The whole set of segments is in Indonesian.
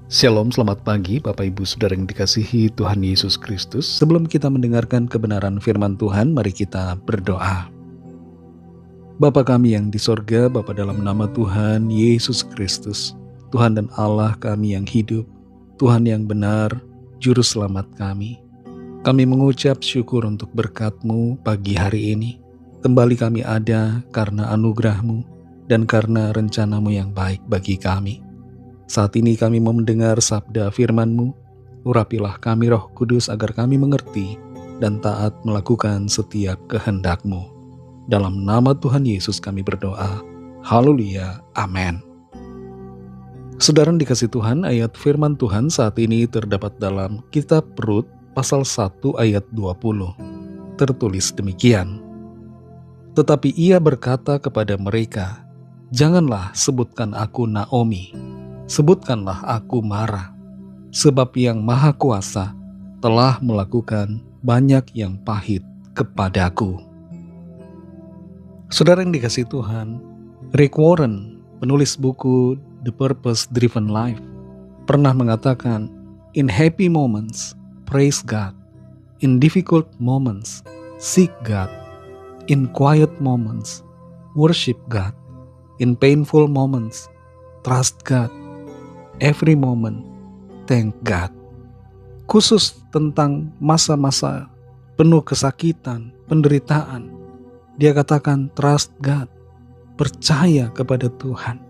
Shalom, selamat pagi Bapak Ibu Saudara yang dikasihi Tuhan Yesus Kristus. Sebelum kita mendengarkan kebenaran firman Tuhan, mari kita berdoa. Bapa kami yang di sorga, Bapa dalam nama Tuhan Yesus Kristus, Tuhan dan Allah kami yang hidup, Tuhan yang benar, Juru Selamat kami. Kami mengucap syukur untuk berkat-Mu pagi hari ini. Kembali kami ada karena anugerah-Mu dan karena rencana-Mu yang baik bagi kami. Saat ini kami mau mendengar sabda firman-Mu, urapilah kami Roh Kudus agar kami mengerti dan taat melakukan setiap kehendak-Mu. Dalam nama Tuhan Yesus kami berdoa. Haleluya. Amin. Saudara dikasih Tuhan, ayat firman Tuhan saat ini terdapat dalam kitab Rut pasal 1 ayat 20. Tertulis demikian. Tetapi ia berkata kepada mereka, "Janganlah sebutkan aku Naomi. Sebutkanlah aku Mara, sebab yang Maha Kuasa telah melakukan banyak yang pahit kepadaku." Saudara yang dikasih Tuhan, Rick Warren, penulis buku The Purpose Driven Life, pernah mengatakan, "In happy moments, praise God. In difficult moments, seek God. In quiet moments, worship God. In painful moments, trust God. Every moment, thank God." Khusus tentang masa-masa penuh kesakitan, penderitaan, dia katakan trust God, percaya kepada Tuhan.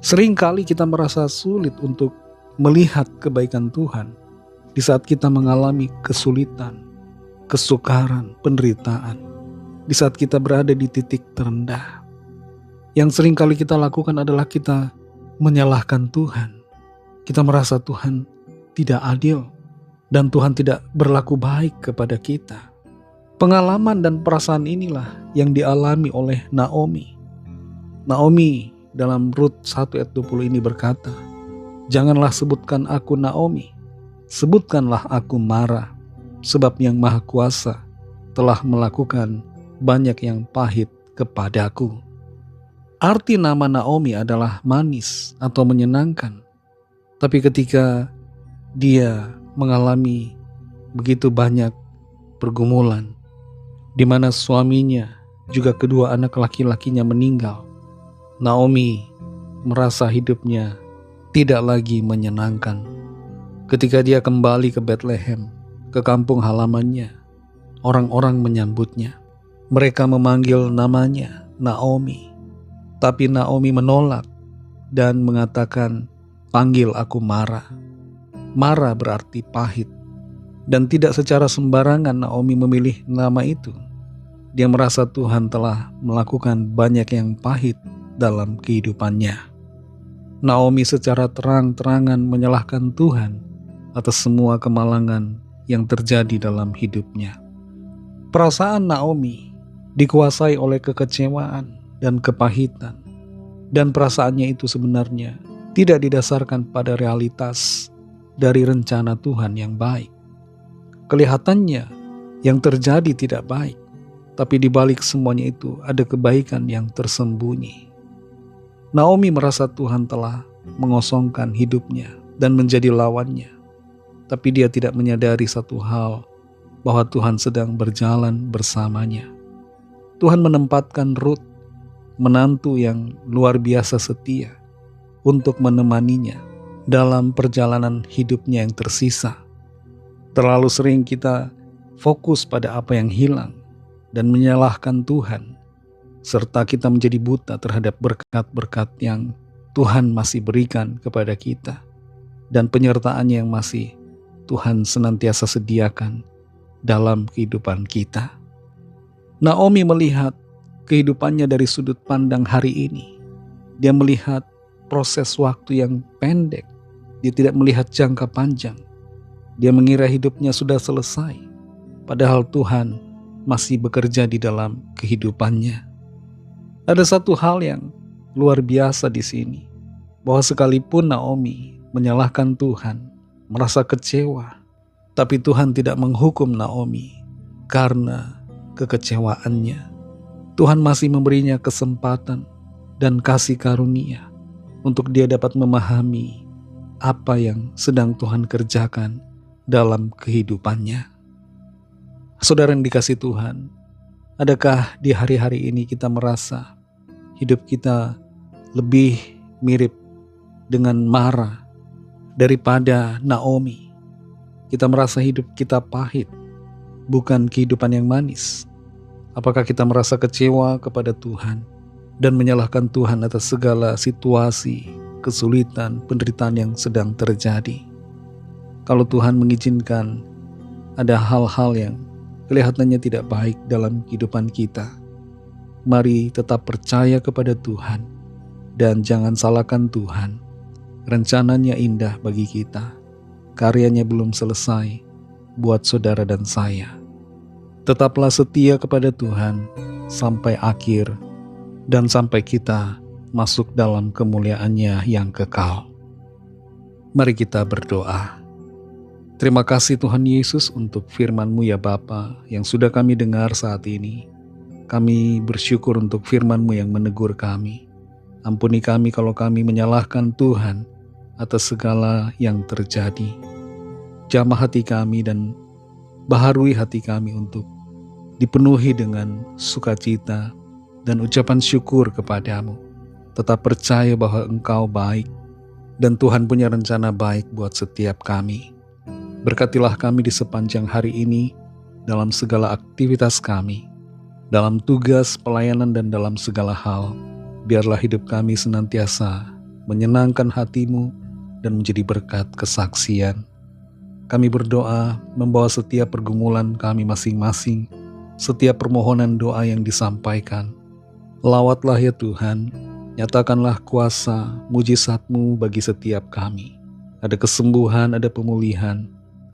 Seringkali kita merasa sulit untuk melihat kebaikan Tuhan di saat kita mengalami kesulitan, kesukaran, penderitaan, di saat kita berada di titik terendah. Yang seringkali kita lakukan adalah kita menyalahkan Tuhan. Kita merasa Tuhan tidak adil dan Tuhan tidak berlaku baik kepada kita. Pengalaman dan perasaan inilah yang dialami oleh Naomi. Naomi dalam Rut 1 ayat 20 ini berkata, "Janganlah sebutkan aku Naomi, sebutkanlah aku Mara, sebab yang Maha Kuasa telah melakukan banyak yang pahit kepadaku." Arti nama Naomi adalah manis atau menyenangkan. Tapi ketika dia mengalami begitu banyak pergumulan, di mana suaminya juga kedua anak laki-lakinya meninggal, Naomi merasa hidupnya tidak lagi menyenangkan. Ketika dia kembali ke Bethlehem, ke kampung halamannya, orang-orang menyambutnya. Mereka memanggil namanya Naomi. Tapi Naomi menolak dan mengatakan, "Panggil aku Mara." Mara berarti pahit. Dan tidak secara sembarangan Naomi memilih nama itu. Dia merasa Tuhan telah melakukan banyak yang pahit dalam kehidupannya. Naomi secara terang-terangan menyalahkan Tuhan atas semua kemalangan yang terjadi dalam hidupnya. Perasaan Naomi dikuasai oleh kekecewaan dan kepahitan, dan perasaannya itu sebenarnya tidak didasarkan pada realitas dari rencana Tuhan yang baik. Kelihatannya yang terjadi tidak baik, tapi di balik semuanya itu ada kebaikan yang tersembunyi. Naomi merasa Tuhan telah mengosongkan hidupnya dan menjadi lawannya, tapi dia tidak menyadari satu hal, bahwa Tuhan sedang berjalan bersamanya. Tuhan menempatkan Rut, menantu yang luar biasa setia, untuk menemaninya dalam perjalanan hidupnya yang tersisa. Terlalu sering kita fokus pada apa yang hilang dan menyalahkan Tuhan, serta kita menjadi buta terhadap berkat-berkat yang Tuhan masih berikan kepada kita dan penyertaannya yang masih Tuhan senantiasa sediakan dalam kehidupan kita. Naomi melihat kehidupannya dari sudut pandang hari ini. Dia melihat proses waktu yang pendek. Dia tidak melihat jangka panjang. Dia mengira hidupnya sudah selesai, padahal Tuhan masih bekerja di dalam kehidupannya. Ada satu hal yang luar biasa di sini, bahwa sekalipun Naomi menyalahkan Tuhan, merasa kecewa, tapi Tuhan tidak menghukum Naomi karena kekecewaannya. Tuhan masih memberinya kesempatan dan kasih karunia untuk dia dapat memahami apa yang sedang Tuhan kerjakan dalam kehidupannya. Saudara yang dikasihi Tuhan, adakah di hari-hari ini kita merasa hidup kita lebih mirip dengan Mara daripada Naomi? Kita merasa hidup kita pahit, bukan kehidupan yang manis. Apakah kita merasa kecewa kepada Tuhan dan menyalahkan Tuhan atas segala situasi, kesulitan, penderitaan yang sedang terjadi? Kalau Tuhan mengizinkan ada hal-hal yang kelihatannya tidak baik dalam kehidupan kita, mari tetap percaya kepada Tuhan dan jangan salahkan Tuhan. Rencananya indah bagi kita, karyanya belum selesai buat saudara dan saya. Tetaplah setia kepada Tuhan sampai akhir dan sampai kita masuk dalam kemuliaan-Nya yang kekal. Mari kita berdoa. Terima kasih Tuhan Yesus untuk firman-Mu ya Bapa yang sudah kami dengar saat ini. Kami bersyukur untuk firman-Mu yang menegur kami. Ampuni kami kalau kami menyalahkan Tuhan atas segala yang terjadi. Jamah hati kami dan baharui hati kami untuk dipenuhi dengan sukacita dan ucapan syukur kepadamu. Tetap percaya bahwa Engkau baik dan Tuhan punya rencana baik buat setiap kami. Berkatilah kami di sepanjang hari ini dalam segala aktivitas kami, dalam tugas pelayanan dan dalam segala hal. Biarlah hidup kami senantiasa menyenangkan hati-Mu dan menjadi berkat kesaksian. Kami berdoa membawa setiap pergumulan kami masing-masing, setiap permohonan doa yang disampaikan. Lawatlah ya Tuhan, nyatakanlah kuasa mujizat-Mu bagi setiap kami. Ada kesembuhan, ada pemulihan,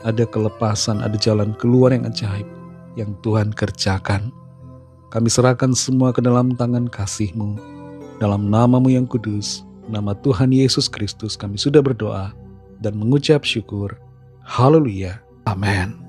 ada kelepasan, ada jalan keluar yang ajaib yang Tuhan kerjakan. Kami serahkan semua ke dalam tangan kasih-Mu. Dalam nama-Mu yang kudus, nama Tuhan Yesus Kristus kami sudah berdoa dan mengucap syukur. Haleluya. Amin.